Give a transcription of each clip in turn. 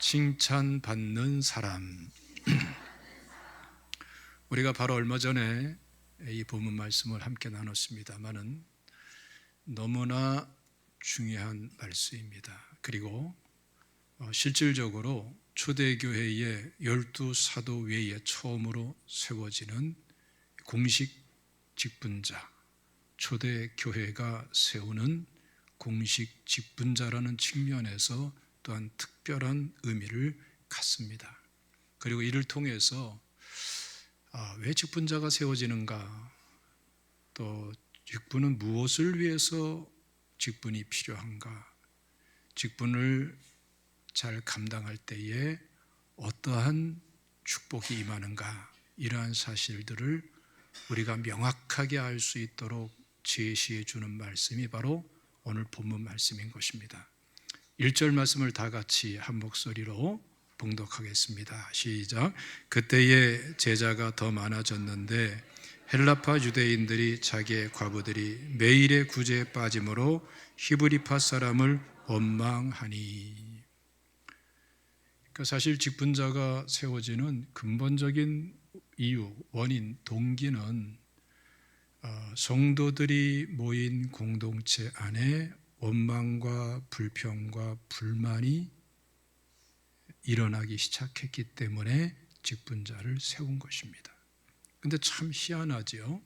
칭찬받는 사람. 우리가 바로 얼마 전에 이 본문 말씀을 함께 나눴습니다마는 너무나 중요한 말씀입니다. 그리고 실질적으로 초대교회의 12사도 외에 처음으로 세워지는 공식 직분자, 초대교회가 세우는 공식 직분자라는 측면에서 또한 특별한 의미를 갖습니다. 그리고 이를 통해서 왜 직분자가 세워지는가, 또 직분은 무엇을 위해서 직분이 필요한가, 직분을 잘 감당할 때에 어떠한 축복이 임하는가, 이러한 사실들을 우리가 명확하게 알 수 있도록 제시해 주는 말씀이 바로 오늘 본문 말씀인 것입니다. 1절 말씀을 다 같이 한 목소리로 봉독하겠습니다. 시작. 그때에 제자가 더 많아졌는데 헬라파 유대인들이 자기의 과부들이 매일의 구제에 빠짐으로 히브리파 사람을 원망하니. 그러니까 사실 직분자가 세워지는 근본적인 이유, 원인, 동기는 성도들이 모인 공동체 안에 원망과 불평과 불만이 일어나기 시작했기 때문에 직분자를 세운 것입니다. 그런데 참 희한하지요.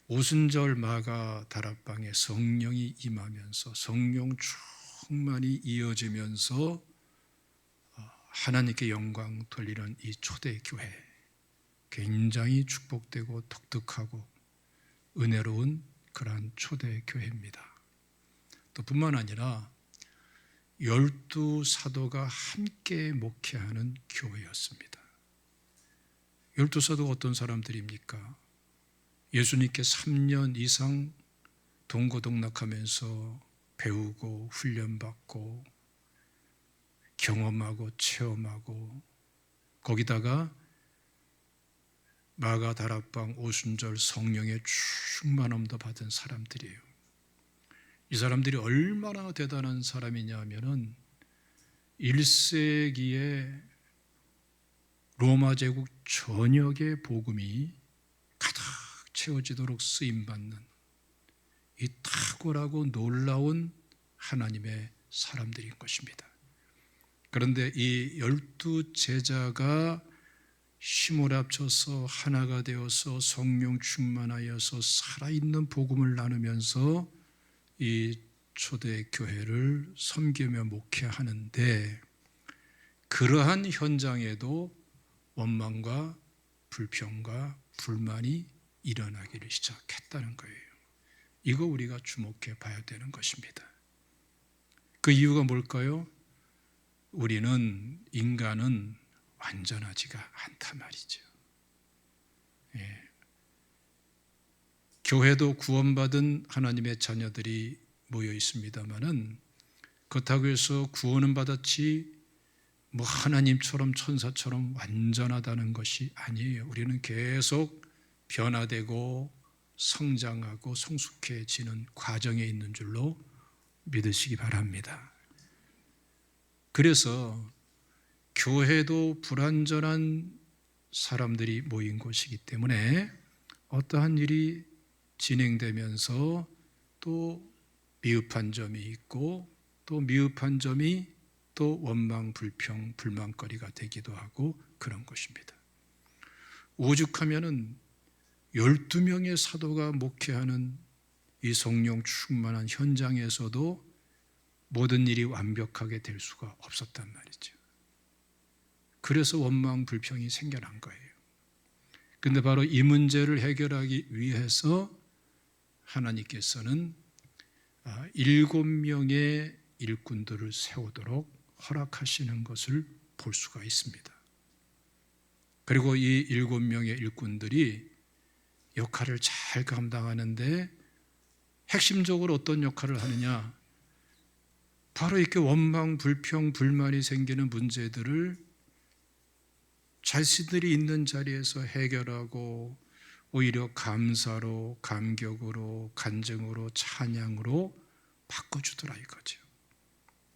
오순절 마가 다락방에 성령이 임하면서 성령 충만이 이어지면서 하나님께 영광 돌리는 이 초대교회, 굉장히 축복되고 독특하고 은혜로운 그러한 초대교회입니다. 또 뿐만 아니라 12사도가 함께 목회하는 교회였습니다. 12사도가 어떤 사람들입니까? 예수님께 3년 이상 동고동락하면서 배우고 훈련받고 경험하고 체험하고, 거기다가 마가 다락방 오순절 성령의 충만함도 받은 사람들이에요. 이 사람들이 얼마나 대단한 사람이냐 하면은 1세기에 로마 제국 전역의 복음이 가득 채워지도록 쓰임받는 이 탁월하고 놀라운 하나님의 사람들인 것입니다. 그런데 이 12제자가 힘을 합쳐서 하나가 되어서 성령 충만하여서 살아있는 복음을 나누면서 이 초대교회를 섬기며 목회하는데, 그러한 현장에도 원망과 불평과 불만이 일어나기를 시작했다는 거예요. 이거 우리가 주목해 봐야 되는 것입니다. 그 이유가 뭘까요? 인간은 완전하지가 않단 말이죠. 교회도 구원받은 하나님의 자녀들이 모여 있습니다마는 그렇다고 해서 구원은 받았지 하나님처럼 천사처럼 완전하다는 것이 아니에요. 우리는 계속 변화되고 성장하고 성숙해지는 과정에 있는 줄로 믿으시기 바랍니다. 그래서 교회도 불완전한 사람들이 모인 곳이기 때문에 어떠한 일이 진행되면서 또 미흡한 점이 있고, 또 미흡한 점이 또 원망, 불평, 불만거리가 되기도 하고 그런 것입니다. 오죽하면은 12명의 사도가 목회하는 이 성령 충만한 현장에서도 모든 일이 완벽하게 될 수가 없었단 말이죠. 그래서 원망, 불평이 생겨난 거예요. 그런데 바로 이 문제를 해결하기 위해서 하나님께서는 7명의 일꾼들을 세우도록 허락하시는 것을 볼 수가 있습니다. 그리고 이 7명의 일꾼들이 역할을 잘 감당하는데 핵심적으로 어떤 역할을 하느냐, 바로 이렇게 원망, 불평, 불만이 생기는 문제들을 자신들이 있는 자리에서 해결하고, 오히려 감사로, 감격으로, 간증으로, 찬양으로 바꿔주더라 이거죠.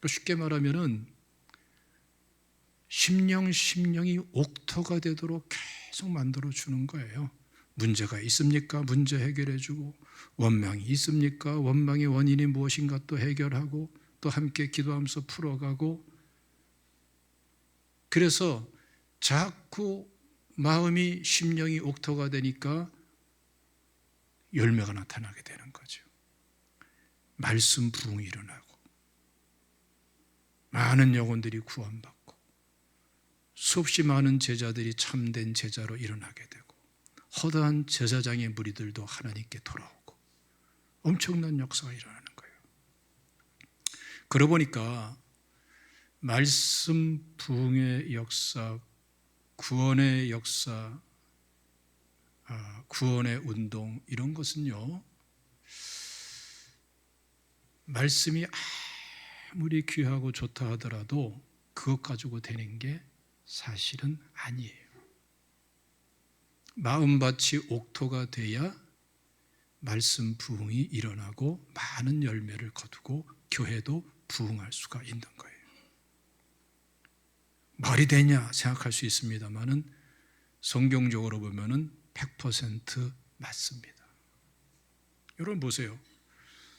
쉽게 말하면은 심령이 옥토가 되도록 계속 만들어주는 거예요. 문제가 있습니까? 문제 해결해주고, 원망이 있습니까? 원망의 원인이 무엇인가 또 해결하고, 또 함께 기도하면서 풀어가고. 그래서 자꾸 마음이, 심령이 옥토가 되니까 열매가 나타나게 되는 거죠. 말씀 부흥이 일어나고, 많은 영혼들이 구원받고, 수없이 많은 제자들이 참된 제자로 일어나게 되고, 허다한 제사장의 무리들도 하나님께 돌아오고, 엄청난 역사가 일어나는 거예요. 그러고 보니까 말씀 부흥의 역사, 구원의 역사, 구원의 운동, 이런 것은요, 말씀이 아무리 귀하고 좋다 하더라도 그것 가지고 되는 게 사실은 아니에요. 마음밭이 옥토가 돼야 말씀 부흥이 일어나고 많은 열매를 거두고 교회도 부흥할 수가 있는 거예요. 말이 되냐 생각할 수 있습니다만은 성경적으로 보면은 100% 맞습니다. 여러분 보세요.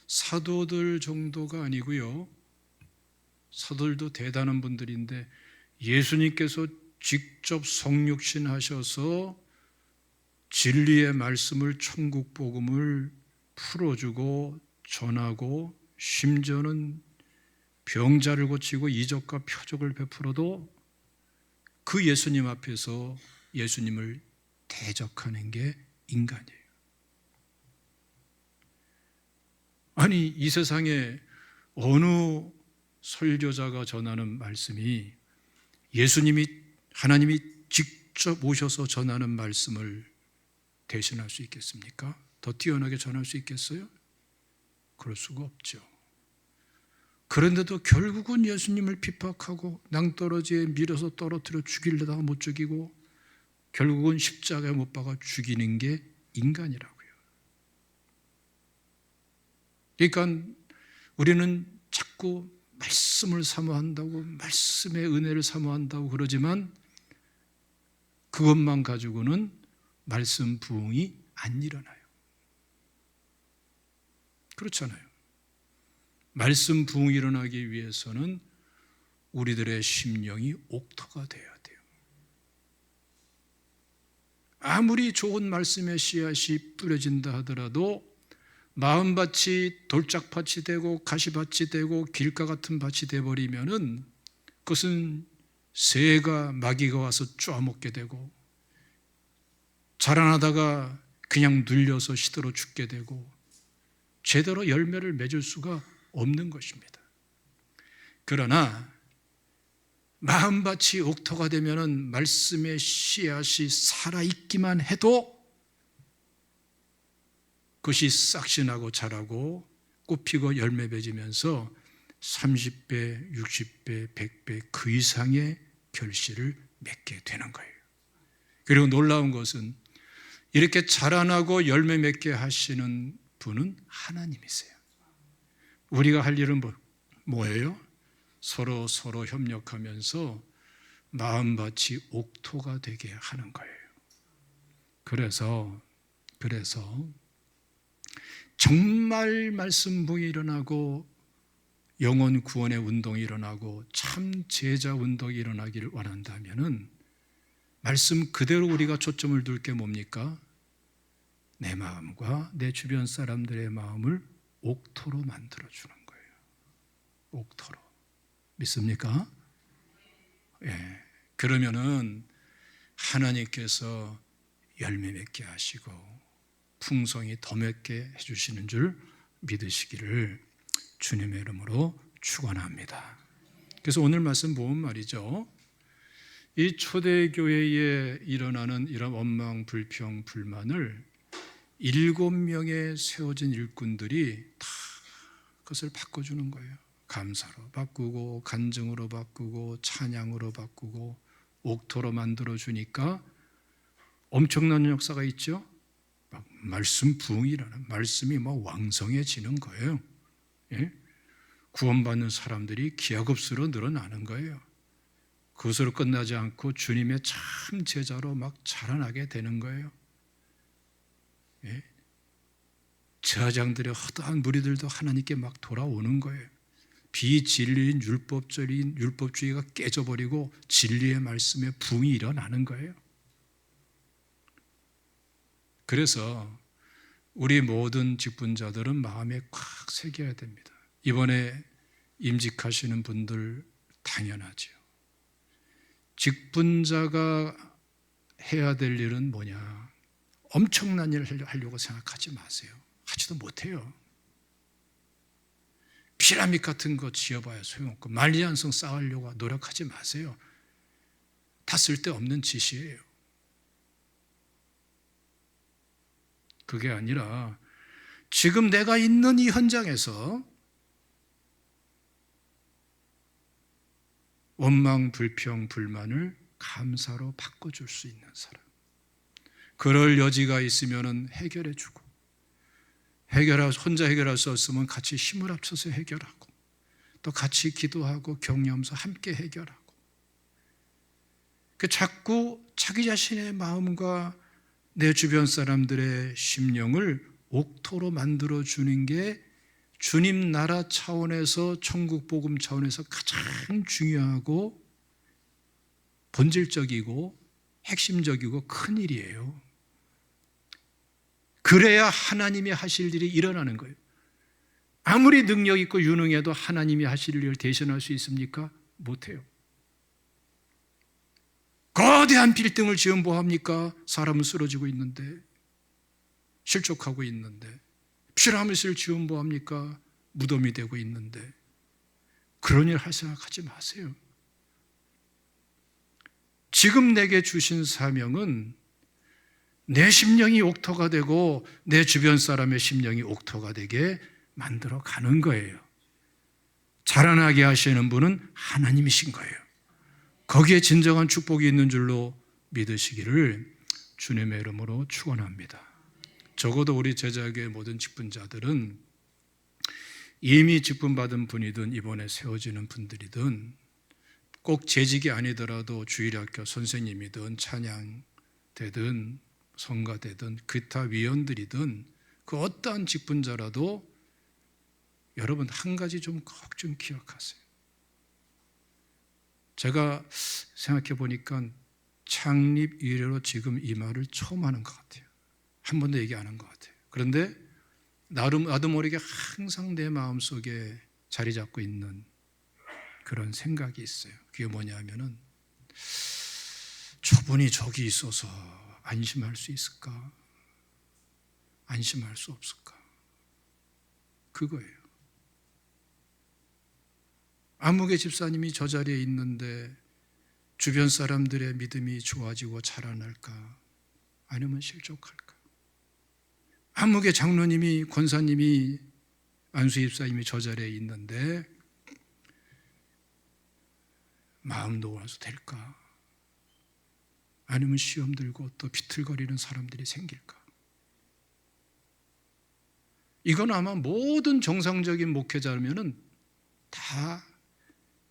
사도들 정도가 아니고요. 사도들도 대단한 분들인데 예수님께서 직접 성육신 하셔서 진리의 말씀을, 천국 복음을 풀어주고 전하고, 심지어는 병자를 고치고 이적과 표적을 베풀어도 그 예수님 앞에서 예수님을 대적하는 게 인간이에요. 아니, 이 세상에 어느 설교자가 전하는 말씀이 예수님이, 하나님이 직접 오셔서 전하는 말씀을 대신할 수 있겠습니까? 더 뛰어나게 전할 수 있겠어요? 그럴 수가 없죠. 그런데도 결국은 예수님을 핍박하고 낭떠러지에 밀어서 떨어뜨려 죽이려다가 못 죽이고 결국은 십자가에 못 박아 죽이는 게 인간이라고요. 그러니까 우리는 자꾸 말씀을 사모한다고, 말씀의 은혜를 사모한다고 그러지만 그것만 가지고는 말씀 부흥이 안 일어나요. 그렇잖아요. 말씀 부흥이 일어나기 위해서는 우리들의 심령이 옥토가 되어야 돼요. 아무리 좋은 말씀의 씨앗이 뿌려진다 하더라도 마음밭이 돌짝밭이 되고 가시밭이 되고 길가 같은 밭이 되어버리면은 그것은 새가, 마귀가 와서 쪼아먹게 되고 자라나다가 그냥 눌려서 시들어 죽게 되고 제대로 열매를 맺을 수가 없는 것입니다. 그러나 마음밭이 옥토가 되면은 말씀의 씨앗이 살아있기만 해도 그것이 싹신하고 자라고 꽃피고 열매 맺으면서 30배, 60배, 100배 그 이상의 결실을 맺게 되는 거예요. 그리고 놀라운 것은 이렇게 자라나고 열매 맺게 하시는 분은 하나님이세요. 우리가 할 일은 뭐예요? 서로 협력하면서 마음밭이 옥토가 되게 하는 거예요. 그래서 정말 말씀 부흥이 일어나고 영혼 구원의 운동이 일어나고 참 제자 운동이 일어나기를 원한다면은 말씀 그대로 우리가 초점을 둘 게 뭡니까? 내 마음과 내 주변 사람들의 마음을 옥토로 만들어주는 거예요. 옥토로. 믿습니까? 예. 그러면은 하나님께서 열매 맺게 하시고 풍성이 더 맺게 해주시는 줄 믿으시기를 주님의 이름으로 축원합니다. 그래서 오늘 말씀 보면 말이죠. 이 초대교회에 일어나는 이런 원망, 불평, 불만을 7명의 세워진 일꾼들이 다 그것을 바꿔주는 거예요. 감사로 바꾸고 간증으로 바꾸고 찬양으로 바꾸고 옥토로 만들어주니까 엄청난 역사가 있죠. 막 말씀 부흥이라는 말씀이 막 왕성해지는 거예요. 예? 구원받는 사람들이 기하급수로 늘어나는 거예요. 그것으로 끝나지 않고 주님의 참 제자로 막 자라나게 되는 거예요. 예? 제사장들의 허다한 무리들도 하나님께 막 돌아오는 거예요. 비진리인 율법주의가 깨져버리고 진리의 말씀에 붕이 일어나는 거예요. 그래서 우리 모든 직분자들은 마음에 꽉 새겨야 됩니다. 이번에 임직하시는 분들 당연하지요. 직분자가 해야 될 일은 뭐냐? 엄청난 일을 하려고 생각하지 마세요. 하지도 못해요. 피라밋 같은 거 지어봐야 소용없고 만리장성 쌓으려고 노력하지 마세요. 다 쓸데없는 짓이에요. 그게 아니라 지금 내가 있는 이 현장에서 원망, 불평, 불만을 감사로 바꿔줄 수 있는 사람. 그럴 여지가 있으면 해결해주고, 혼자 해결할 수 없으면 같이 힘을 합쳐서 해결하고, 또 같이 기도하고 격려하면서 함께 해결하고. 자꾸 자기 자신의 마음과 내 주변 사람들의 심령을 옥토로 만들어주는 게 주님 나라 차원에서 천국 복음 차원에서 가장 중요하고 본질적이고 핵심적이고 큰 일이에요. 그래야 하나님이 하실 일이 일어나는 거예요. 아무리 능력 있고 유능해도 하나님이 하실 일을 대신할 수 있습니까? 못해요. 거대한 빌딩을 지으면 뭐합니까? 사람은 쓰러지고 있는데, 실족하고 있는데, 피라밋을 지으면 뭐합니까? 무덤이 되고 있는데. 그런 일 할 생각하지 마세요. 지금 내게 주신 사명은 내 심령이 옥토가 되고 내 주변 사람의 심령이 옥토가 되게 만들어 가는 거예요. 자라나게 하시는 분은 하나님이신 거예요. 거기에 진정한 축복이 있는 줄로 믿으시기를 주님의 이름으로 축원합니다. 적어도 우리 제자교회 모든 직분자들은 이미 직분받은 분이든 이번에 세워지는 분들이든 꼭 재직이 아니더라도 주일학교 선생님이든 찬양되든 성가되든 기타 위원들이든 그 어떠한 직분자라도 여러분 한 가지 꼭 좀 기억하세요. 제가 생각해 보니까 창립 이래로 지금 이 말을 처음 하는 것 같아요. 한 번도 얘기 안 한 것 같아요. 그런데 나도 모르게 항상 내 마음속에 자리 잡고 있는 그런 생각이 있어요. 그게 뭐냐면은 저분이 저기 있어서 안심할 수 있을까? 안심할 수 없을까? 그거예요. 안무개 집사님이 저 자리에 있는데 주변 사람들의 믿음이 좋아지고 자라날까? 아니면 실족할까? 안무개 장로님이, 권사님이, 안수 집사님이 저 자리에 있는데 마음 놓아서 될까? 아니면 시험 들고 또 비틀거리는 사람들이 생길까? 이건 아마 모든 정상적인 목회자라면은 다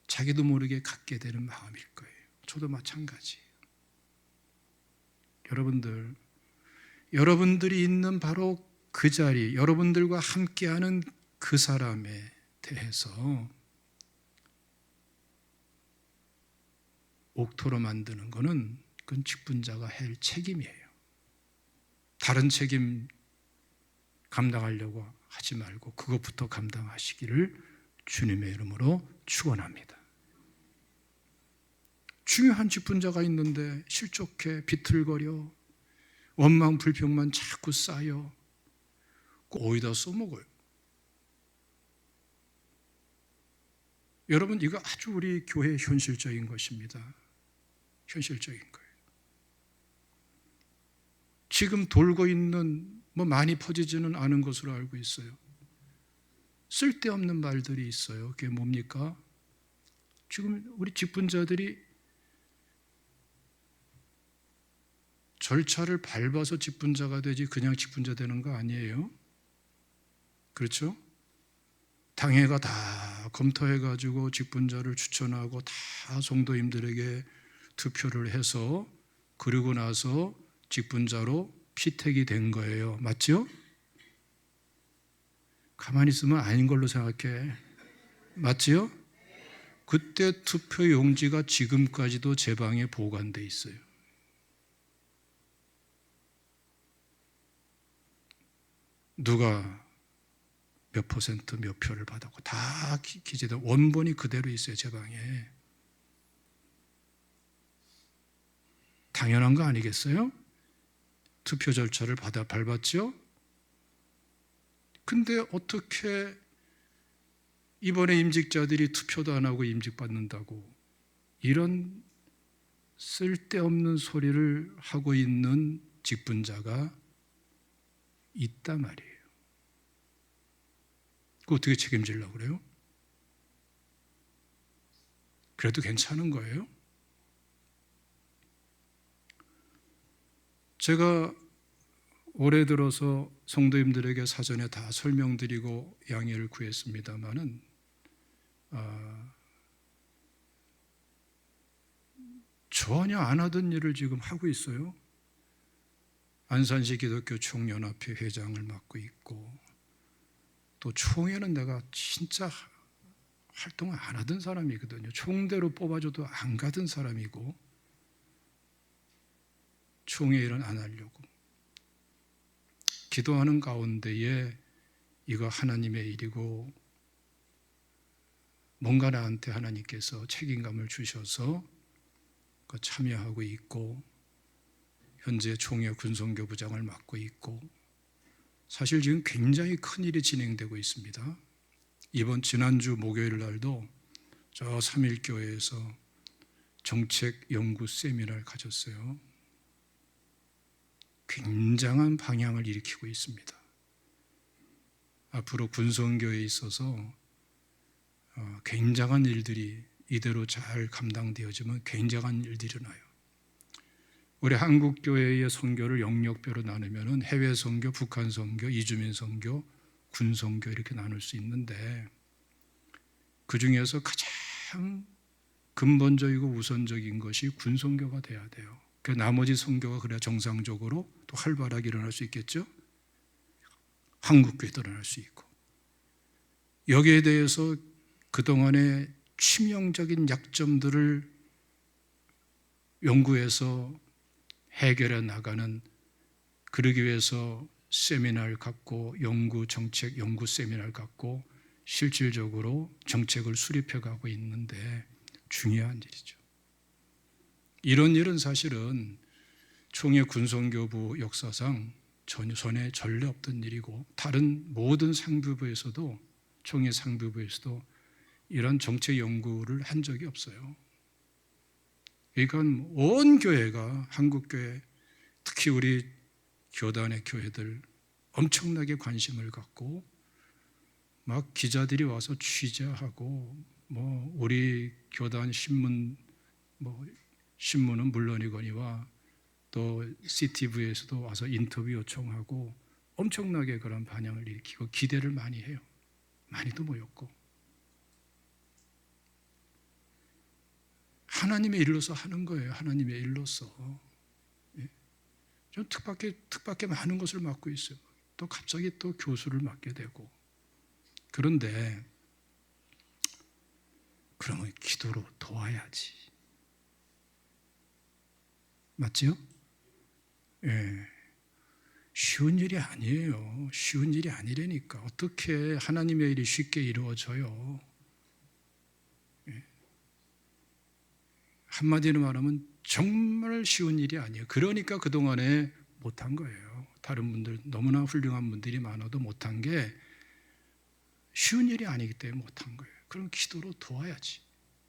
자기도 모르게 갖게 되는 마음일 거예요. 저도 마찬가지예요. 여러분들이 있는 바로 그 자리, 여러분들과 함께하는 그 사람에 대해서 옥토로 만드는 것은 그건 직분자가 할 책임이에요. 다른 책임 감당하려고 하지 말고 그것부터 감당하시기를 주님의 이름으로 축원합니다. 중요한 직분자가 있는데 실족해 비틀거려 원망 불평만 자꾸 쌓여 어디다 써먹어요. 여러분 이거 아주 우리 교회의 현실적인 것입니다. 현실적인 거예요. 지금 돌고 있는 많이 퍼지지는 않은 것으로 알고 있어요. 쓸데없는 말들이 있어요. 그게 뭡니까? 지금 우리 직분자들이 절차를 밟아서 직분자가 되지 그냥 직분자 되는 거 아니에요? 그렇죠? 당회가 다 검토해가지고 직분자를 추천하고 다 성도님들에게 투표를 해서 그리고 나서 직분자로 피택이 된 거예요. 맞죠? 가만히 있으면 아닌 걸로 생각해. 맞지요? 그때 투표 용지가 지금까지도 제 방에 보관돼 있어요. 누가 몇 퍼센트 몇 표를 받았고 다 기재돼 원본이 그대로 있어요. 제 방에. 당연한 거 아니겠어요? 투표 절차를 밟았죠? 근데 어떻게 이번에 임직자들이 투표도 안 하고 임직받는다고 이런 쓸데없는 소리를 하고 있는 직분자가 있단 말이에요. 그거 어떻게 책임지려고 그래요? 그래도 괜찮은 거예요? 제가 올해 들어서 성도님들에게 사전에 다 설명드리고 양해를 구했습니다마는 전혀 안 하던 일을 지금 하고 있어요. 안산시 기독교 총연합회 회장을 맡고 있고 또 총회는 내가 진짜 활동을 안 하던 사람이거든요. 총대로 뽑아줘도 안 가던 사람이고 총회 일은 안 하려고 기도하는 가운데에 이거 하나님의 일이고 뭔가 나한테 하나님께서 책임감을 주셔서 참여하고 있고 현재 총회 군성교부장을 맡고 있고 사실 지금 굉장히 큰 일이 진행되고 있습니다. 지난주 목요일 날도 저 3일교회에서 정책 연구 세미나를 가졌어요. 굉장한 방향을 일으키고 있습니다. 앞으로 군성교회에 있어서 굉장한 일들이 이대로 잘 감당되어지면 굉장한 일들이 일어나요. 우리 한국교회의 선교를 영역별로 나누면 해외 선교, 북한 선교, 이주민 선교, 군 선교 이렇게 나눌 수 있는데 그 중에서 가장 근본적이고 우선적인 것이 군 선교가 돼야 돼요. 그 나머지 선교가 그래야 정상적으로 또 활발하게 일어날 수 있겠죠. 한국교회도 일어날 수 있고 여기에 대해서 그동안의 치명적인 약점들을 연구해서 해결해 나가는 그러기 위해서 세미나를 갖고 정책 연구 세미나를 갖고 실질적으로 정책을 수립해 가고 있는데 중요한 일이죠. 이런 일은 사실은 총회 군성교부 역사상 전에 전례 없던 일이고 다른 모든 상부부에서도 총회 상부부에서도 이런 정책 연구를 한 적이 없어요. 그러니까 온 교회가 한국교회 특히 우리 교단의 교회들 엄청나게 관심을 갖고 막 기자들이 와서 취재하고 우리 교단 신문은 물론이거니와 또 CTV에서도 와서 인터뷰 요청하고 엄청나게 그런 반향을 일으키고 기대를 많이 해요. 많이도 모였고 하나님의 일로서 하는 거예요. 하나님의 일로서. 좀 뜻밖의 많은 것을 맡고 있어요. 또 갑자기 또 교수를 맡게 되고. 그런데 그러면 기도로 도와야지. 맞지요? 예. 쉬운 일이 아니에요. 쉬운 일이 아니라니까. 어떻게 하나님의 일이 쉽게 이루어져요? 한마디로 말하면 정말 쉬운 일이 아니에요. 그러니까 그동안에 못한 거예요. 다른 분들 너무나 훌륭한 분들이 많아도 못한 게 쉬운 일이 아니기 때문에 못한 거예요. 그럼 기도로 도와야지.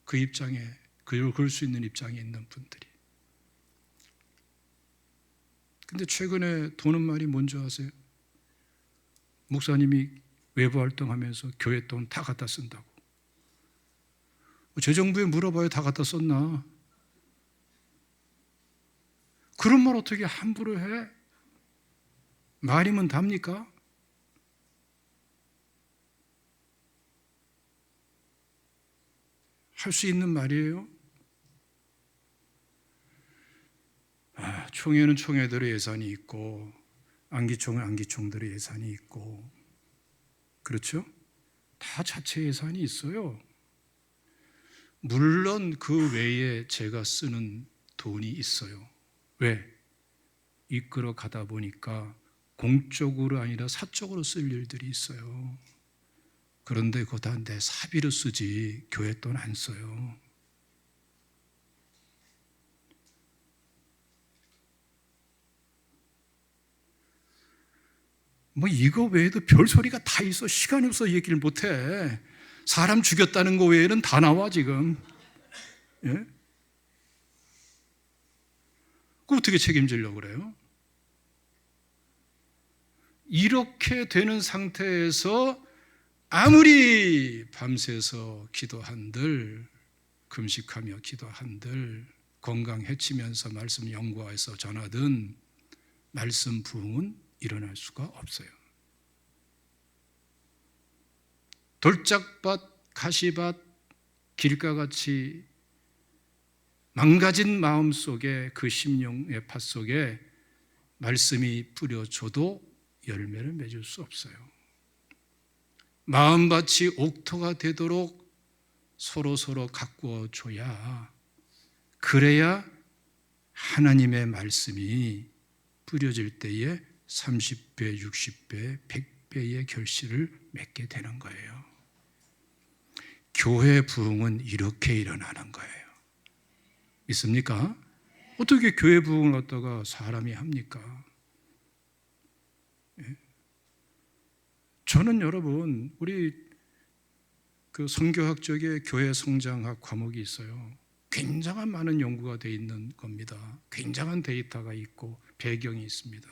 그 입장에 그럴 수 있는 입장에 있는 분들이. 근데 최근에 도는 말이 뭔지 아세요? 목사님이 외부 활동하면서 교회 돈 다 갖다 쓴다고. 재정부에 물어봐야 다 갖다 썼나? 그런 말 어떻게 함부로 해? 말이면 답니까? 할 수 있는 말이에요? 총회는 총회들의 예산이 있고 안기총은 안기총들의 예산이 있고, 그렇죠? 다 자체 예산이 있어요. 물론 그 외에 제가 쓰는 돈이 있어요. 왜? 이끌어 가다 보니까 공적으로 아니라 사적으로 쓸 일들이 있어요. 그런데 그거 다 내 사비로 쓰지 교회 돈 안 써요. 뭐 이거 외에도 별 소리가 다 있어. 시간이 없어 얘기를 못해. 사람 죽였다는 거 외에는 다 나와 지금. 예? 그거 어떻게 책임지려고 그래요? 이렇게 되는 상태에서 아무리 밤새서 기도한들, 금식하며 기도한들, 건강 해치면서 말씀 연구해서 전하든 말씀 부흥은 일어날 수가 없어요. 돌짝밭, 가시밭, 길가같이 망가진 마음 속에, 그 심령의 밭 속에 말씀이 뿌려져도 열매를 맺을 수 없어요. 마음밭이 옥토가 되도록 서로 가꾸어 줘야, 그래야 하나님의 말씀이 뿌려질 때에 30배, 60배, 100배의 결실을 맺게 되는 거예요. 교회 부흥은 이렇게 일어나는 거예요. 믿습니까? 어떻게 교회 부흥을 갖다가 사람이 합니까? 저는 여러분, 우리 그 선교학 쪽에 교회 성장학 과목이 있어요. 굉장한 많은 연구가 되어 있는 겁니다. 굉장한 데이터가 있고 배경이 있습니다.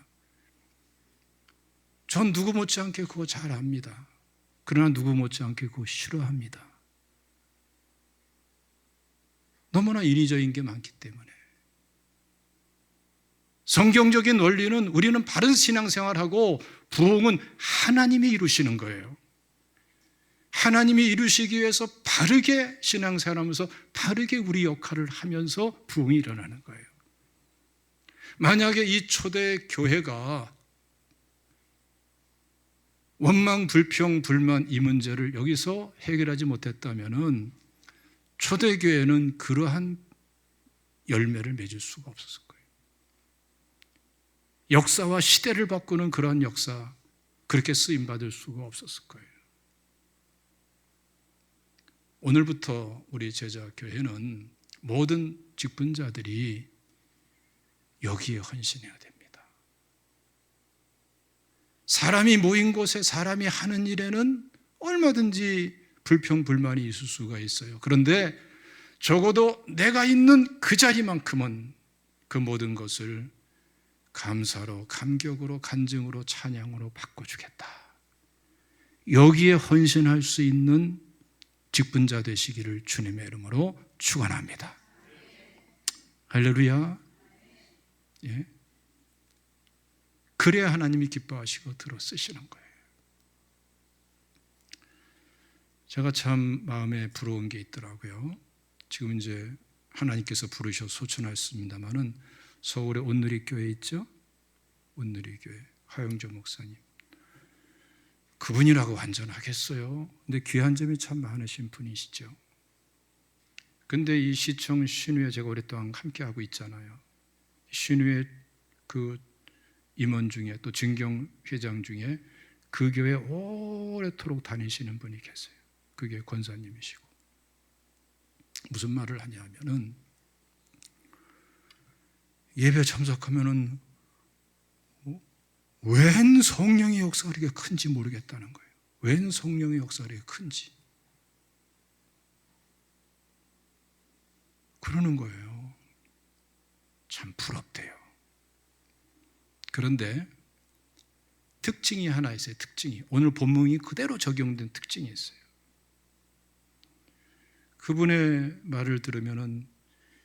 전 누구 못지않게 그거 잘 압니다. 그러나 누구 못지않게 그거 싫어합니다. 너무나 인위적인 게 많기 때문에. 성경적인 원리는, 우리는 바른 신앙생활하고 부흥은 하나님이 이루시는 거예요. 하나님이 이루시기 위해서 바르게 신앙생활하면서 바르게 우리 역할을 하면서 부흥이 일어나는 거예요. 만약에 이 초대 교회가 원망, 불평, 불만 이 문제를 여기서 해결하지 못했다면 초대교회는 그러한 열매를 맺을 수가 없었을 거예요. 역사와 시대를 바꾸는 그러한 역사, 그렇게 쓰임받을 수가 없었을 거예요. 오늘부터 우리 제자교회는 모든 직분자들이 여기에 헌신해야 됩니다. 사람이 모인 곳에, 사람이 하는 일에는 얼마든지 불평, 불만이 있을 수가 있어요. 그런데 적어도 내가 있는 그 자리만큼은 그 모든 것을 감사로, 감격으로, 간증으로, 찬양으로 바꿔주겠다. 여기에 헌신할 수 있는 직분자 되시기를 주님의 이름으로 축원합니다. 할렐루야. 예. 그래야 하나님이 기뻐하시고 들어 쓰시는 거예요. 제가 참 마음에 부러운 게 있더라고요. 지금 이제 하나님께서 부르셔서 소천하셨습니다마는 서울에 온누리교회 있죠? 온누리교회 하영조 목사님, 그분이라고 완전하겠어요? 근데 귀한 점이 참 많으신 분이시죠. 근데 이 시청 신우회 제가 오랫동안 함께하고 있잖아요. 신우회 그 임원 중에, 또 진경 회장 중에 그 교회 오래도록 다니시는 분이 계세요. 그게 권사님이시고. 무슨 말을 하냐면은 예배 참석하면은 웬 성령의 역사가 그렇게 큰지 모르겠다는 거예요. 웬 성령의 역사가 그렇게 큰지 그러는 거예요. 참 부럽대요. 그런데 특징이 하나 있어요. 특징이, 오늘 본문이 그대로 적용된 특징이 있어요. 그분의 말을 들으면은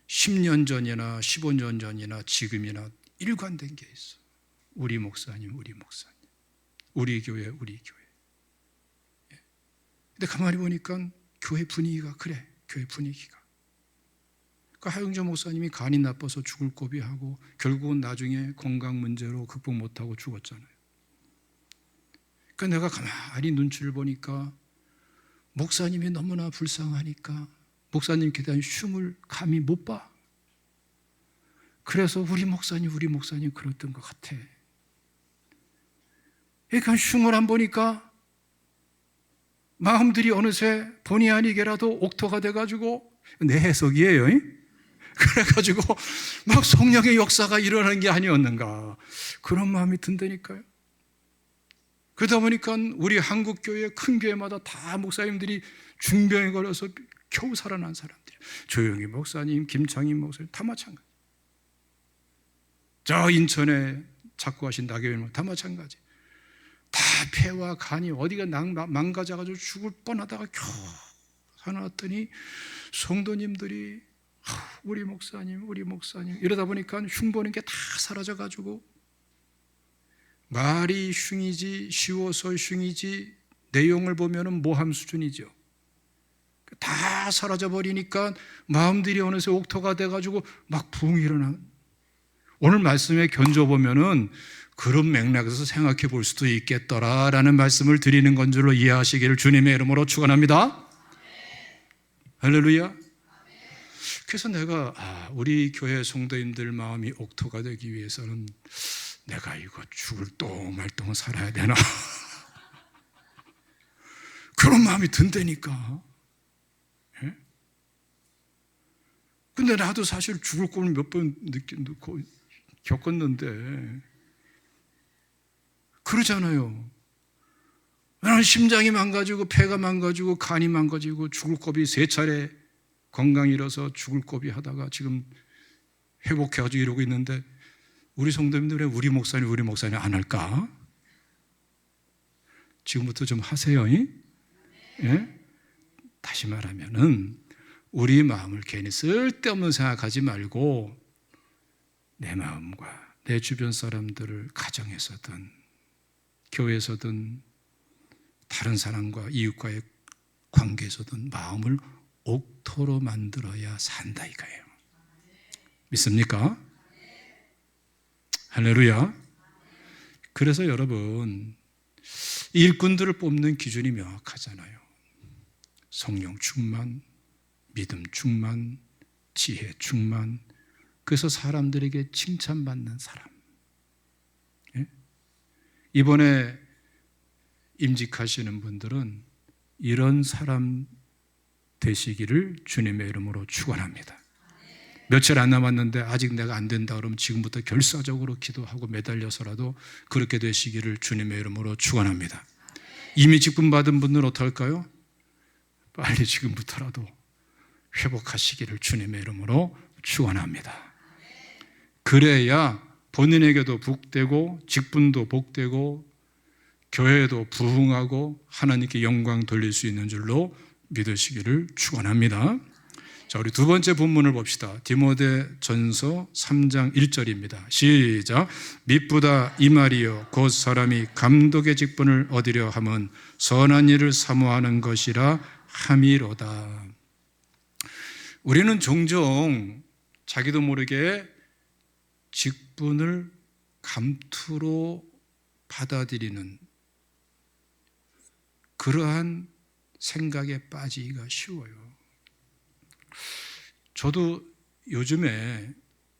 10년 전이나 15년 전이나 지금이나 일관된 게 있어. 우리 목사님, 우리 목사님, 우리 교회, 우리 교회. 근데 가만히 보니까 교회 분위기가 그래. 교회 분위기가. 그 하영조 목사님이 간이 나빠서 죽을 고비하고 결국은 나중에 건강 문제로 극복 못하고 죽었잖아요. 그러니까 내가 가만히 눈치를 보니까 목사님이 너무나 불쌍하니까 목사님께 대한 흉을 감히 못 봐. 그래서 우리 목사님 그랬던 것 같아. 그러니까 흉을 안 보니까 마음들이 어느새 본의 아니게라도 옥토가 돼가지고, 내 해석이에요. 그래가지고 막 성령의 역사가 일어나는 게 아니었는가, 그런 마음이 든다니까요. 그러다 보니까 우리 한국교회 큰 교회마다 다 목사님들이 중병에 걸려서 겨우 살아난 사람들이, 조영희 목사님, 김창인 목사님 다 마찬가지. 저 인천에 작고하신 나경원 다 마찬가지. 다 폐와 간이 어디가 망가져가지고 죽을 뻔하다가 겨우 살아났더니 성도님들이 우리 목사님 이러다 보니까 흉 보는 게 다 사라져가지고, 말이 흉이지 쉬워서 흉이지 내용을 보면은 모함 수준이죠. 다 사라져버리니까 마음들이 어느새 옥토가 돼가지고 막 붕 일어나는, 오늘 말씀에 견줘보면은 그런 맥락에서 생각해 볼 수도 있겠더라라는 말씀을 드리는 건 줄로 이해하시기를 주님의 이름으로 축원합니다. 할렐루야. 그래서 내가 우리 교회 성도님들 마음이 옥토가 되기 위해서는 내가 이거 죽을 똥말똥 살아야 되나 그런 마음이 든다니까. 예? 근데 나도 사실 죽을 꿈을 몇 번 겪었는데 그러잖아요. 나는 심장이 망가지고 폐가 망가지고 간이 망가지고 죽을 고비 3차례 건강 잃어서 죽을 고비 하다가 지금 회복해가지고 이러고 있는데, 우리 성도님들 왜 우리 목사님 안 할까? 지금부터 좀 하세요. 예? 다시 말하면은 우리 마음을 괜히 쓸데없는 생각하지 말고 내 마음과 내 주변 사람들을 가정에서든 교회에서든 다른 사람과 이웃과의 관계에서든 마음을 옥토로 만들어야 산다 이거예요. 믿습니까? 할렐루야. 그래서 여러분, 일꾼들을 뽑는 기준이 명확하잖아요. 성령 충만, 믿음 충만, 지혜 충만. 그래서 사람들에게 칭찬받는 사람. 예? 이번에 임직하시는 분들은 이런 사람 되시기를 주님의 이름으로 축원합니다. 며칠 안 남았는데 아직 내가 안 된다 그러면 지금부터 결사적으로 기도하고 매달려서라도 그렇게 되시기를 주님의 이름으로 축원합니다. 이미 직분 받은 분들은 어떡할까요? 빨리 지금부터라도 회복하시기를 주님의 이름으로 축원합니다. 그래야 본인에게도 복되고 직분도 복되고 교회도 부흥하고 하나님께 영광 돌릴 수 있는 줄로 믿으시기를 축원합니다. 자, 우리 두 번째 본문을 봅시다. 디모데전서 3장 1절입니다. 시작. 미쁘다 이 말이요 곧 사람이 감독의 직분을 얻으려 함은 선한 일을 사모하는 것이라 함이로다. 우리는 종종 자기도 모르게 직분을 감투로 받아들이는 그러한 생각에 빠지기가 쉬워요. 저도 요즘에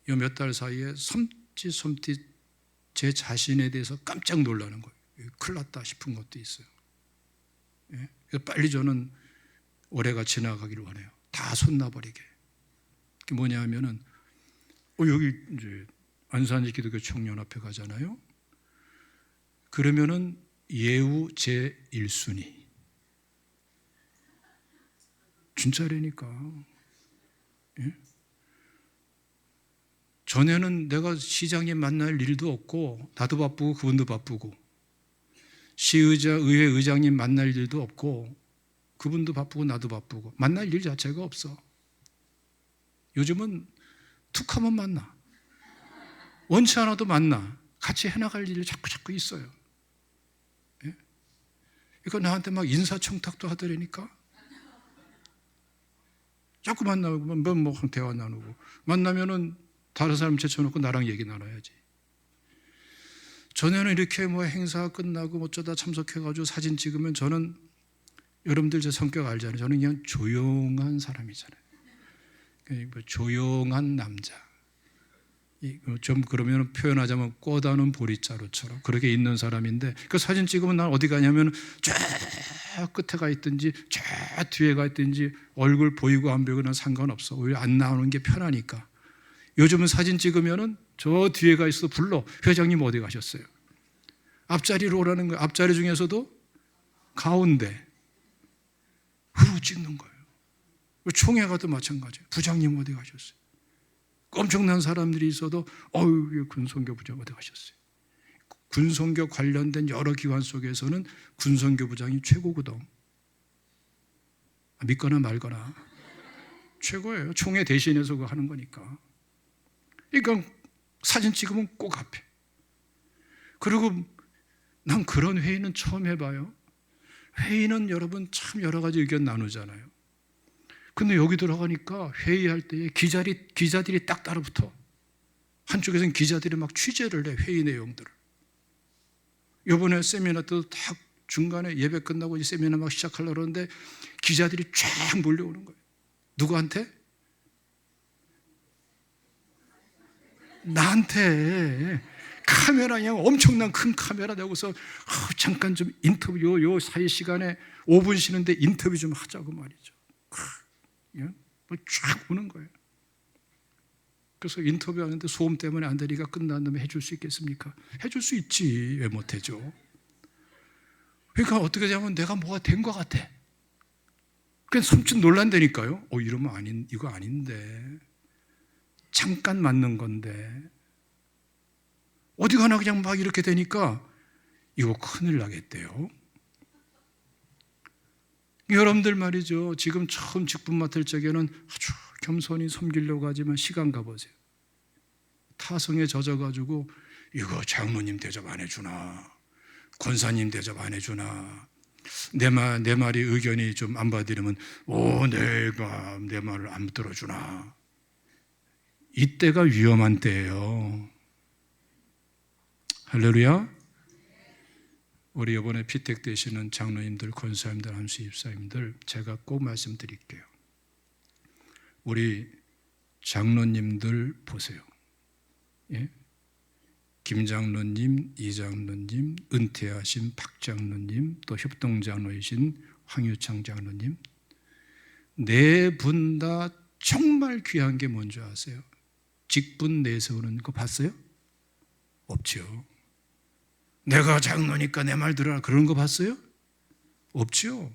이 몇 달 사이에 섬찟 제 자신에 대해서 깜짝 놀라는 거예요. 큰일 났다 싶은 것도 있어요. 예? 빨리 저는 올해가 지나가기를 원해요. 다 손놔버리게. 그게 뭐냐 하면은 여기 이제 안산지 기독교 청년앞에 가잖아요. 그러면은 예우 제1순위. 진짜라니까. 예? 전에는 내가 시장님 만날 일도 없고 나도 바쁘고 그분도 바쁘고 시의자 의회 의장님 만날 일도 없고 그분도 바쁘고 나도 바쁘고 만날 일 자체가 없어. 요즘은 툭 하면 만나. 원치 않아도 만나. 같이 해나갈 일이 자꾸 있어요. 예? 그러니까 나한테 막 인사청탁도 하더라니까. 자꾸 만나고 뭐 대화 나누고, 만나면은 다른 사람 제쳐놓고 나랑 얘기 나눠야지. 전에는 이렇게 뭐 행사 끝나고 어쩌다 참석해가지고 사진 찍으면, 저는 여러분들 제 성격 알잖아요. 저는 그냥 조용한 사람이잖아요. 조용한 남자. 좀 그러면 표현하자면 꼬다는 보리자루처럼 그렇게 있는 사람인데, 그 사진 찍으면 난 어디 가냐면 저 끝에 가 있든지 저 뒤에 가 있든지 얼굴 보이고 안 보이고 난 상관없어. 오히려 안 나오는 게 편하니까. 요즘은 사진 찍으면은 저 뒤에 가 있어도 불러. 회장님 어디 가셨어요? 앞자리로 오라는 거예요. 앞자리 중에서도 가운데 흐르고 찍는 거예요. 총회 가도 마찬가지예요. 부장님 어디 가셨어요? 엄청난 사람들이 있어도 군성교 부장 어디 가셨어요? 군성교 관련된 여러 기관 속에서는 군성교 부장이 최고거든. 믿거나 말거나 최고예요. 총회 대신해서 그거 하는 거니까. 그러니까 사진 찍으면 꼭 앞에. 그리고 난 그런 회의는 처음 해봐요. 회의는 여러분 참 여러 가지 의견 나누잖아요. 근데 여기 들어가니까 회의할 때에 기자들이 딱 따라붙어. 한쪽에서는 기자들이 막 취재를 해, 회의 내용들을. 이번에 세미나 때도 딱 중간에 예배 끝나고 이제 세미나 막 시작하려고 그러는데 기자들이 쫙 몰려오는 거예요. 누구한테? 나한테. 카메라, 그냥 엄청난 큰 카메라 대고서 잠깐 좀 인터뷰, 요 사이 시간에 5분 쉬는데 인터뷰 좀 하자고 말이죠. 쫙 오는 거예요. 그래서 인터뷰하는데 소음 때문에 안 되니까 끝난 다음에 해줄 수 있겠습니까? 해줄 수 있지. 왜 못해줘? 그러니까 어떻게 되면 내가 뭐가 된 것 같아. 그냥 섬찟 놀란다니까요. 이러면 이거 아닌데. 잠깐 맞는 건데. 어디 가나 그냥 막 이렇게 되니까 이거 큰일 나겠대요. 여러분들 말이죠. 지금 처음 직분 맡을 적에는 아주 겸손히 섬기려고 하지만 시간 가보세요. 타성에 젖어가지고 이거 장로님 대접 안 해주나, 권사님 대접 안 해주나, 내 말이 의견이 좀 안 받으려면 내가 내 말을 안 들어주나. 이때가 위험한 때예요. 할렐루야. 우리 이번에 피택 되시는 장로님들, 권사님들, 안수 입사님들, 제가 꼭 말씀드릴게요. 우리 장로님들 보세요. 예? 김 장로님, 이 장로님, 은퇴하신 박 장로님, 또 협동장로이신 황유창 장로님, 네 분 다 정말 귀한 게 뭔지 아세요? 직분 내세우는 거 봤어요? 없죠. 내가 장로니까 내 말 들어라, 그런 거 봤어요? 없죠.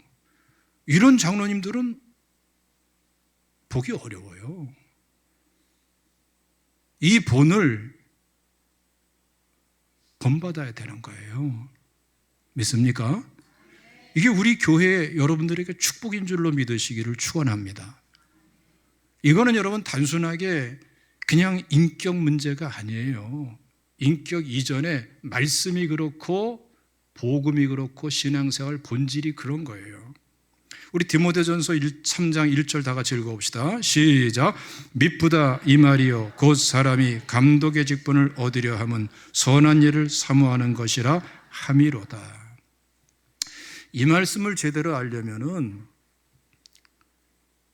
이런 장로님들은 보기 어려워요. 이 본을 본받아야 되는 거예요. 믿습니까? 이게 우리 교회 여러분들에게 축복인 줄로 믿으시기를 축원합니다. 이거는 여러분 단순하게 그냥 인격 문제가 아니에요. 인격 이전에 말씀이 그렇고 복음이 그렇고 신앙생활 본질이 그런 거예요. 우리 디모데전서 3장 1절 다 같이 읽어봅시다. 시작. 미쁘다 이 말이요 곧 사람이 감독의 직분을 얻으려 함은 선한 일을 사모하는 것이라 함이로다. 이 말씀을 제대로 알려면은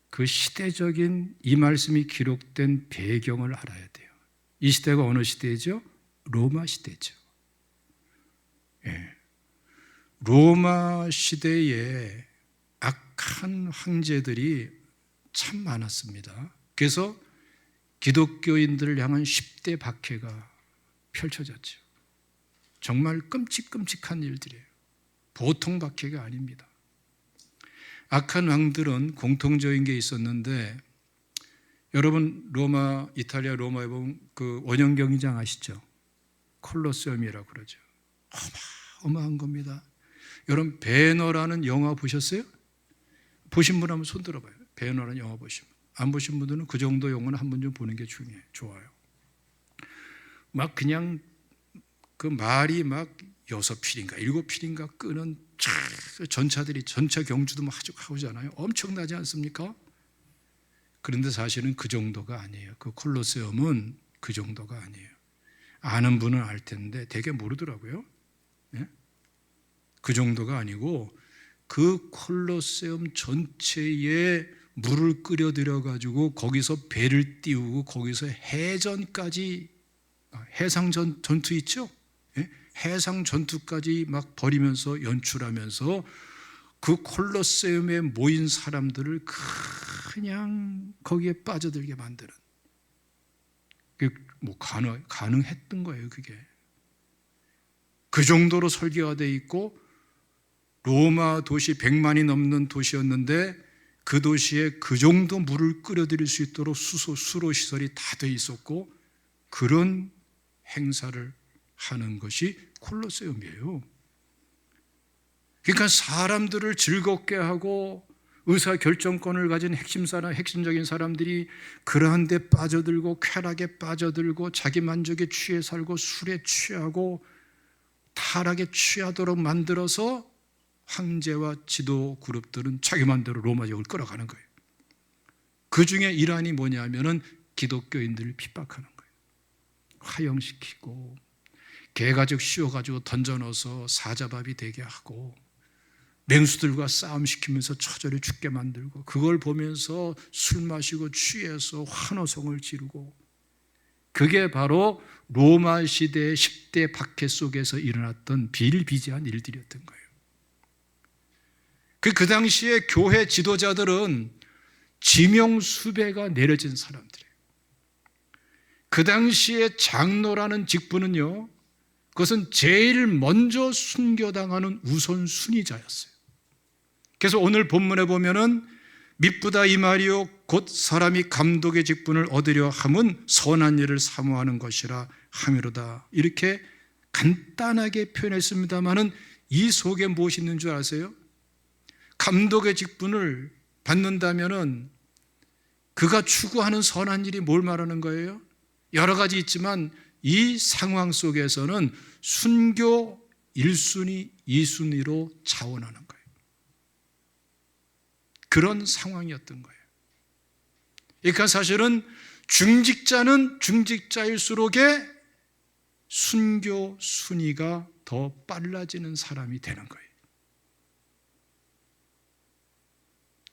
그 시대적인 이 말씀이 기록된 배경을 알아야 돼요. 이 시대가 어느 시대죠? 로마 시대죠. 예. 로마 시대에 악한 황제들이 참 많았습니다. 그래서 기독교인들을 향한 10대 박해가 펼쳐졌죠. 정말 끔찍끔찍한 일들이에요. 보통 박해가 아닙니다. 악한 왕들은 공통적인 게 있었는데, 여러분 로마, 이탈리아 로마에 보면 그 원형 경기장 아시죠? 콜로세움이라고 그러죠. 어마어마한 겁니다. 여러분 베너라는 영화 보셨어요? 보신 분 한번 손 들어봐요. 베너라는 영화 보시면. 안 보신 분들은 그 정도 영화는 한 번 좀 보는 게 중요해요. 좋아요. 막 그냥 그 말이 막 6필인가 7필인가 끄는 전차들이, 전차 경주도 막 하잖아요. 엄청나지 않습니까? 그런데 사실은 그 정도가 아니에요. 그 콜로세움은 그 정도가 아니에요. 아는 분은 알 텐데 되게 모르더라고요. 예? 그 정도가 아니고 그 콜로세움 전체에 물을 끓여들여 가지고 거기서 배를 띄우고 거기서 해전까지, 해상 전투 있죠? 예? 해상 전투까지 막 벌이면서 연출하면서 그 콜로세움에 모인 사람들을 그냥 거기에 빠져들게 만드는, 뭐 가능했던 거예요. 그게 그 정도로 설계가 돼 있고, 로마 도시 100만이 넘는 도시였는데 그 도시에 그 정도 물을 끓여들일 수 있도록 수로 시설이 다 돼 있었고, 그런 행사를 하는 것이 콜로세움이에요. 그러니까 사람들을 즐겁게 하고 의사결정권을 가진 핵심적인 사람들이 그러한 데 빠져들고 쾌락에 빠져들고 자기 만족에 취해 살고 술에 취하고 타락에 취하도록 만들어서 황제와 지도 그룹들은 자기 마음대로 로마적을 끌어가는 거예요. 그 중에 일환이 뭐냐면은 기독교인들을 핍박하는 거예요. 화형시키고 개가죽 씌워가지고 던져넣어서 사자밥이 되게 하고 맹수들과 싸움시키면서 처절히 죽게 만들고, 그걸 보면서 술 마시고 취해서 환호성을 지르고, 그게 바로 로마 시대의 10대 박해 속에서 일어났던 비일비재한 일들이었던 거예요. 그 당시에 교회 지도자들은 지명수배가 내려진 사람들이에요. 그 당시에 장로라는 직분은요, 그것은 제일 먼저 순교당하는 우선순위자였어요. 그래서 오늘 본문에 보면은 미쁘다 이 말이요 곧 사람이 감독의 직분을 얻으려 함은 선한 일을 사모하는 것이라 함이로다. 이렇게 간단하게 표현했습니다마는 이 속에 무엇이 있는 줄 아세요? 감독의 직분을 받는다면은 그가 추구하는 선한 일이 뭘 말하는 거예요? 여러 가지 있지만 이 상황 속에서는 순교 1순위, 2순위로 자원하는 거예요. 그런 상황이었던 거예요. 그러니까 사실은 중직자는 중직자일수록에 순교 순위가 더 빨라지는 사람이 되는 거예요.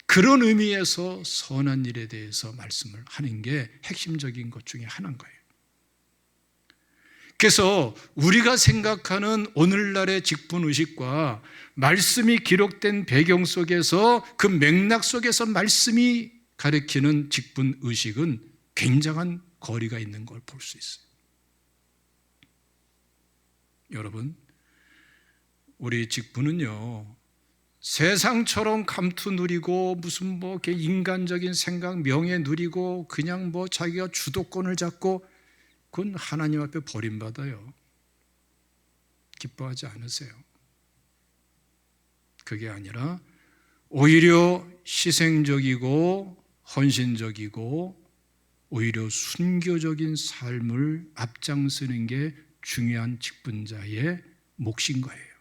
그런 의미에서 선한 일에 대해서 말씀을 하는 게 핵심적인 것 중에 하나인 거예요. 그래서 우리가 생각하는 오늘날의 직분의식과 말씀이 기록된 배경 속에서 그 맥락 속에서 말씀이 가리키는 직분의식은 굉장한 거리가 있는 걸 볼 수 있어요. 여러분, 우리 직분은요, 세상처럼 감투 누리고 무슨 뭐 인간적인 생각, 명예 누리고 그냥 뭐 자기가 주도권을 잡고, 그건 하나님 앞에 버림받아요. 기뻐하지 않으세요. 그게 아니라 오히려 희생적이고 헌신적이고 오히려 순교적인 삶을 앞장서는 게 중요한 직분자의 몫인 거예요.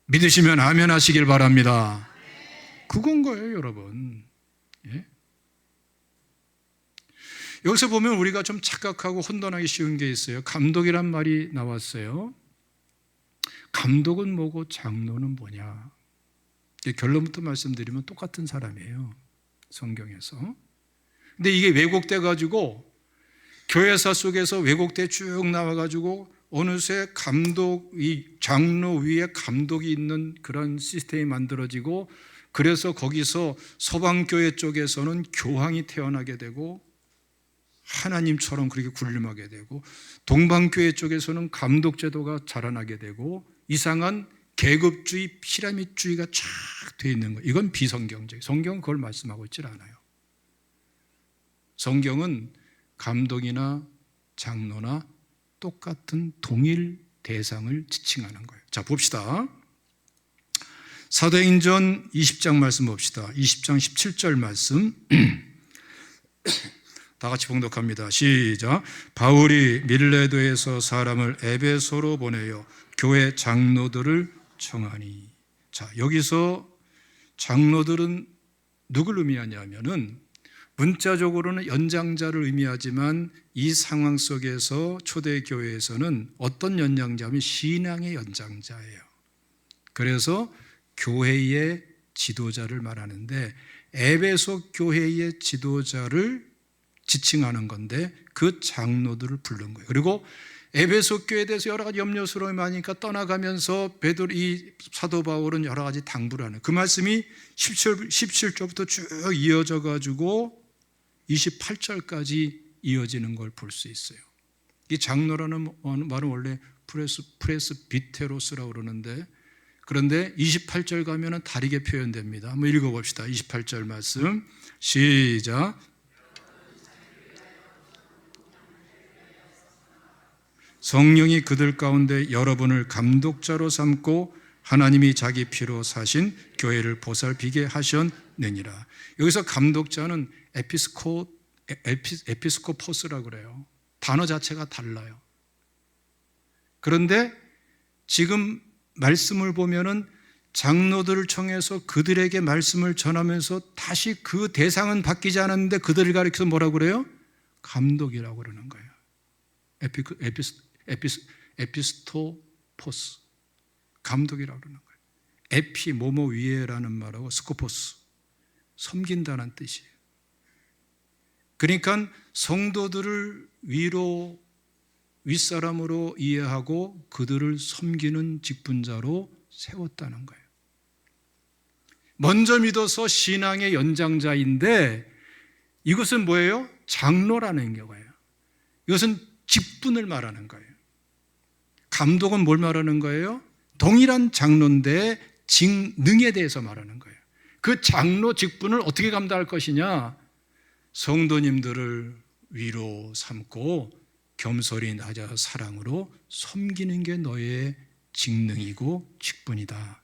믿으시면 아멘 하시길 바랍니다. 그건 거예요, 여러분. 예? 여기서 보면 우리가 좀 착각하고 혼돈하기 쉬운 게 있어요. 감독이란 말이 나왔어요. 감독은 뭐고 장로는 뭐냐? 결론부터 말씀드리면 똑같은 사람이에요, 성경에서. 근데 이게 왜곡돼 가지고 교회사 속에서 왜곡돼 쭉 나와 가지고 어느새 감독이, 장로 위에 감독이 있는 그런 시스템이 만들어지고, 그래서 거기서 서방교회 쪽에서는 교황이 태어나게 되고 하나님처럼 그렇게 군림하게 되고, 동방교회 쪽에서는 감독제도가 자라나게 되고, 이상한 계급주의, 피라밋주의가 쫙 되어 있는 거예요. 이건 비성경적. 성경은 그걸 말씀하고 있질 않아요. 성경은 감독이나 장로나 똑같은 동일 대상을 지칭하는 거예요. 자, 봅시다. 사도행전 20장 말씀 봅시다. 20장 17절 말씀. 다 같이 봉독합니다. 시작. 바울이 밀레도에서 사람을 에베소로 보내어 교회 장로들을 청하니. 자, 여기서 장로들은 누굴 의미하냐면은 문자적으로는 연장자를 의미하지만 이 상황 속에서 초대교회에서는 어떤 연장자면 신앙의 연장자예요. 그래서 교회의 지도자를 말하는데 에베소 교회의 지도자를 지칭하는 건데 그 장로들을 부른 거예요. 그리고 에베소 교회에 대해서 여러 가지 염려스러움이 많으니까 떠나가면서 이 사도 바울은 여러 가지 당부를 하는 그 말씀이 17절부터 쭉 이어져 가지고 28절까지 이어지는 걸 볼 수 있어요. 이 장로라는 말은 원래 프레스비테로스라고 그러는데 그런데 28절 가면은 다르게 표현됩니다. 한번 읽어봅시다. 28절 말씀 시작. 성령이 그들 가운데 여러분을 감독자로 삼고 하나님이 자기 피로 사신 교회를 보살피게 하셨느니라. 여기서 감독자는 에피스코포스라고 그래요. 단어 자체가 달라요. 그런데 지금 말씀을 보면은 장로들을 청해서 그들에게 말씀을 전하면서 다시 그 대상은 바뀌지 않았는데 그들을 가리켜서 뭐라고 그래요? 감독이라고 그러는 거예요. 에피스토포스, 감독이라고 그러는 거예요. 에피 뭐뭐 위에라는 말하고 스코포스, 섬긴다는 뜻이에요. 그러니까 성도들을 윗사람으로 이해하고 그들을 섬기는 직분자로 세웠다는 거예요. 먼저 믿어서 신앙의 연장자인데 이것은 뭐예요? 장로라는 거예요. 이것은 직분을 말하는 거예요. 감독은 뭘 말하는 거예요? 동일한 장로인데 직능에 대해서 말하는 거예요. 그 장로 직분을 어떻게 감당할 것이냐? 성도님들을 위로 삼고 겸손히 낮아서 사랑으로 섬기는 게 너의 직능이고 직분이다.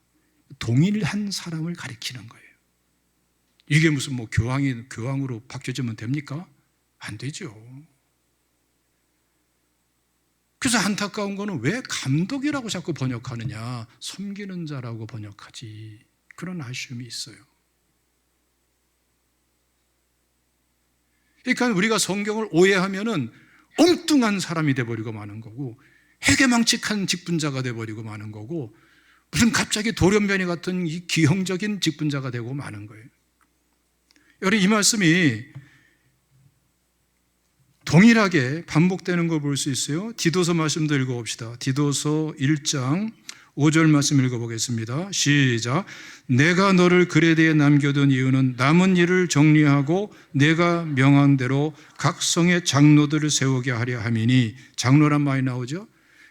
동일한 사람을 가리키는 거예요. 이게 무슨 교황으로 바뀌어지면 됩니까? 안 되죠. 그래서 안타까운 거는 왜 감독이라고 자꾸 번역하느냐? 섬기는 자라고 번역하지. 그런 아쉬움이 있어요. 그러니까 우리가 성경을 오해하면은 엉뚱한 사람이 돼버리고 마는 거고 해괴망측한 직분자가 돼버리고 마는 거고 무슨 갑자기 돌연변이 같은 이 기형적인 직분자가 되고 마는 거예요. 여러분 이 말씀이 동일하게 반복되는 걸 볼 수 있어요. 디도서 말씀도 읽어봅시다. 디도서 1장 5절 말씀 읽어보겠습니다. 시작. 내가 너를 그레데에 남겨둔 이유는 남은 일을 정리하고 내가 명한 대로 각 성의 장로들을 세우게 하려 함이니. 장로란 말이 나오죠.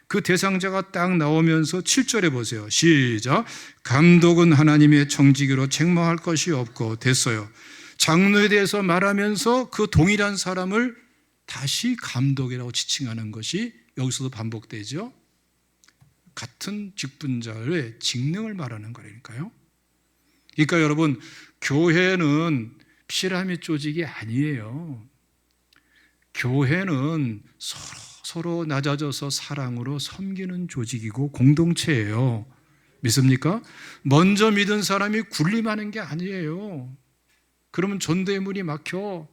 그 대상자가 딱 나오면서 7절에 보세요. 시작. 감독은 하나님의 청지기로 책망할 것이 없고. 됐어요. 장로에 대해서 말하면서 그 동일한 사람을 다시 감독이라고 지칭하는 것이 여기서도 반복되죠. 같은 직분자의 직능을 말하는 거라니까요. 그러니까 여러분, 교회는 피라미드 조직이 아니에요. 교회는 서로 낮아져서 사랑으로 섬기는 조직이고 공동체예요. 믿습니까? 먼저 믿은 사람이 군림하는 게 아니에요. 그러면 전대문이 막혀.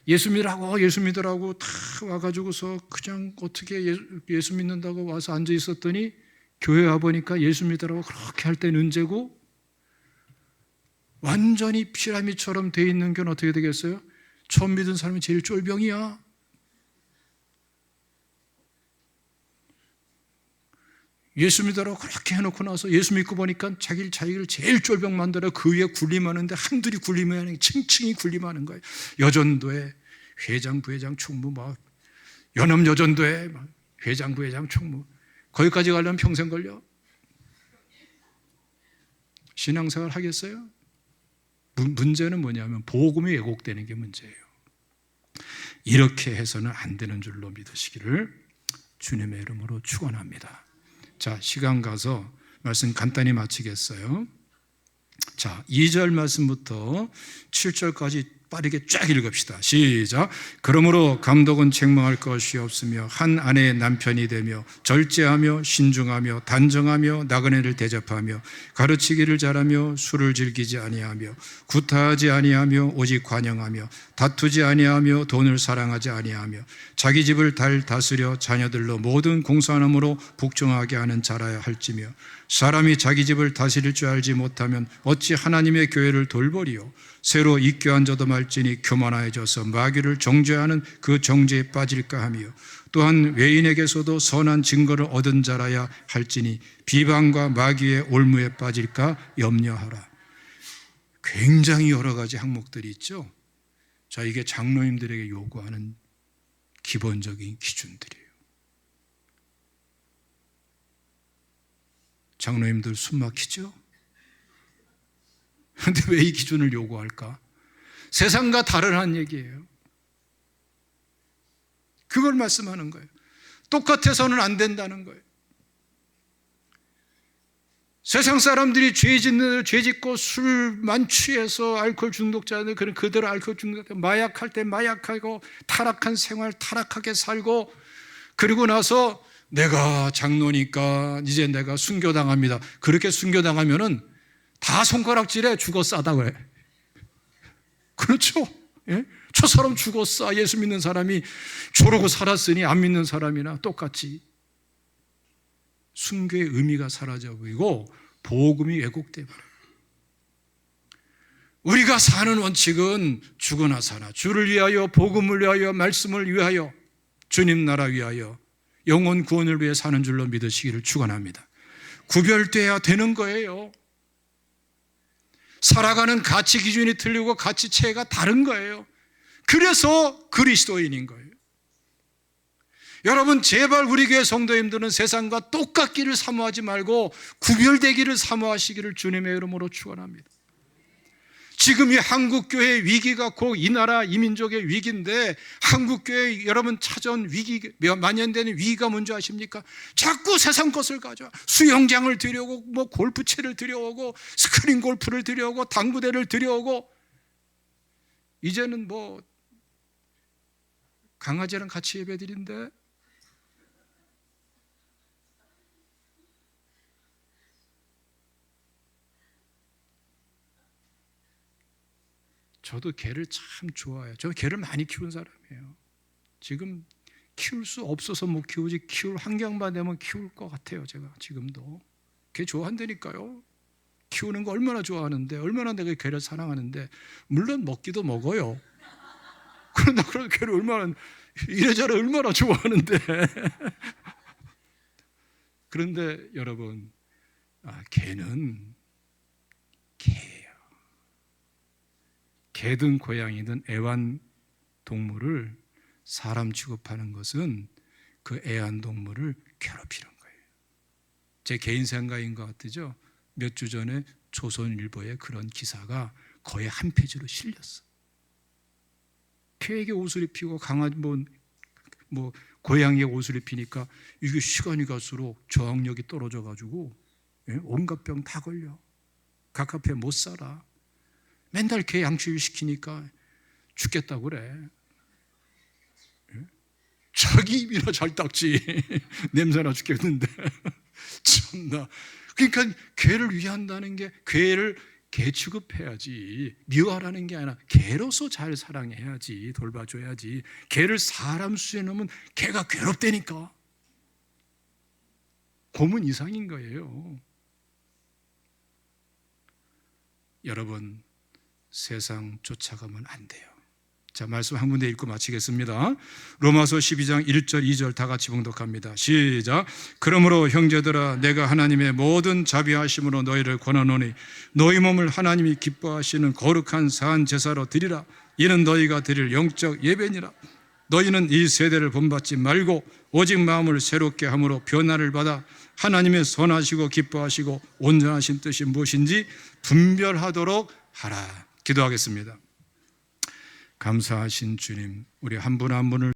예수 믿으라고 다 와가지고서 그냥 어떻게 예수 믿는다고 와서 앉아 있었더니 교회 와보니까 예수 믿으라고 그렇게 할 때는 언제고 완전히 피라미드처럼 돼 있는 건 어떻게 되겠어요? 처음 믿은 사람이 제일 쫄병이야. 예수 믿으라고 그렇게 해놓고 나서 예수 믿고 보니까 자기를 제일 쫄병 만들어 그 위에 군림하는데 한둘이 군림이 아니라 층층이 군림하는 거예요. 여전도에 회장, 부회장, 총무, 연합여전도에 회장, 부회장, 총무. 거기까지 가려면 평생 걸려. 신앙생활 하겠어요? 문제는 뭐냐면 복음이 왜곡되는 게 문제예요. 이렇게 해서는 안 되는 줄로 믿으시기를 주님의 이름으로 축원합니다. 자, 시간 가서 말씀 간단히 마치겠어요. 자, 2절 말씀부터 7절까지 빠르게 쫙 읽읍시다. 시작. 그러므로 감독은 책망할 것이 없으며 한 아내의 남편이 되며 절제하며 신중하며 단정하며 나그네를 대접하며 가르치기를 잘하며 술을 즐기지 아니하며 구타하지 아니하며 오직 관영하며 다투지 아니하며 돈을 사랑하지 아니하며 자기 집을 잘 다스려 자녀들로 모든 공손함으로 복종하게 하는 자라야 할지며 사람이 자기 집을 다스릴 줄 알지 못하면 어찌 하나님의 교회를 돌보리요. 새로 입교한 자도 말지니 교만하여져서 마귀를 정죄하는 그 정죄에 빠질까 하며 또한 외인에게서도 선한 증거를 얻은 자라야 할지니 비방과 마귀의 올무에 빠질까 염려하라. 굉장히 여러 가지 항목들이 있죠. 자, 이게 장로님들에게 요구하는 기본적인 기준들이에요. 장로님들 숨 막히죠? 그런데 왜 이 기준을 요구할까? 세상과 다르다는 얘기예요. 그걸 말씀하는 거예요. 똑같아서는 안 된다는 거예요. 세상 사람들이 죄 짓고 술만 취해서 알코올 중독자들, 그대로 알코올 중독자, 마약할 때 마약하고 타락한 생활, 타락하게 살고, 그리고 나서 내가 장로니까 이제 내가 순교당합니다. 그렇게 순교당하면은 다 손가락질해. 죽어 싸다 그래. 그렇죠? 예? 저 사람 죽어 싸. 예수 믿는 사람이 저러고 살았으니 안 믿는 사람이나 똑같이 순교의 의미가 사라져 버리고 복음이 왜곡돼 버려요. 우리가 사는 원칙은 죽으나 사나 주를 위하여, 복음을 위하여, 말씀을 위하여, 주님 나라 위하여, 영혼 구원을 위해 사는 줄로 믿으시기를 축원합니다. 구별돼야 되는 거예요. 살아가는 가치 기준이 틀리고 가치체가 다른 거예요. 그래서 그리스도인인 거예요. 여러분, 제발 우리 교회 성도님들은 세상과 똑같기를 사모하지 말고 구별되기를 사모하시기를 주님의 이름으로 축원합니다. 지금 이 한국교회의 위기가 곧 이 나라 이 민족의 위기인데, 한국교회 여러분 찾아온 위기, 만연되는 위기가 뭔지 아십니까? 자꾸 세상 것을 가져와. 수영장을 들여오고, 골프채를 들여오고, 스크린 골프를 들여오고, 당구대를 들여오고, 이제는 강아지랑 같이 예배드린대. 저도 개를 참 좋아해요. 저 개를 많이 키운 사람이에요. 지금 키울 수 없어서 못 키우지, 키울 환경만 되면 키울 것 같아요. 제가 지금도 개 좋아한다니까요. 키우는 거 얼마나 좋아하는데, 얼마나 내가 개를 사랑하는데, 물론 먹기도 먹어요. 그런데 그런 개를 얼마나 이래저래 얼마나 좋아하는데. 그런데 여러분, 개는 개예요. 개든 고양이든 애완동물을 사람 취급하는 것은 그 애완동물을 괴롭히는 거예요. 제 개인 생각인 것 같죠? 몇 주 전에 조선일보에 그런 기사가 거의 한 페이지로 실렸어. 개에게 옷을 입히고 강아지 고양이에 옷을 입히니까 이게 시간이 갈수록 저항력이 떨어져가지고 온갖 병 다 걸려. 갑갑해 못 살아. 맨날 개 양치를 시키니까 죽겠다고 그래. 자기 입이나 잘 닦지. 냄새나 죽겠는데. 참나. 그러니까 개를 위한다는 게 개 취급해야지, 미워하라는 게 아니라 개로서 잘 사랑해야지, 돌봐줘야지. 개를 사람 수에 넣으면 개가 괴롭다니까. 고문 이상인 거예요. 여러분, 세상 쫓아가면 안 돼요. 자, 말씀 한 군데 읽고 마치겠습니다. 로마서 12장 1절 2절 다 같이 봉독합니다. 시작. 그러므로 형제들아, 내가 하나님의 모든 자비하심으로 너희를 권하노니 너희 몸을 하나님이 기뻐하시는 거룩한 산 제사로 드리라. 이는 너희가 드릴 영적 예배니라. 너희는 이 세대를 본받지 말고 오직 마음을 새롭게 함으로 변화를 받아 하나님의 선하시고 기뻐하시고 온전하신 뜻이 무엇인지 분별하도록 하라. 기도하겠습니다. 감사하신 주님, 우리 한 분 한 분을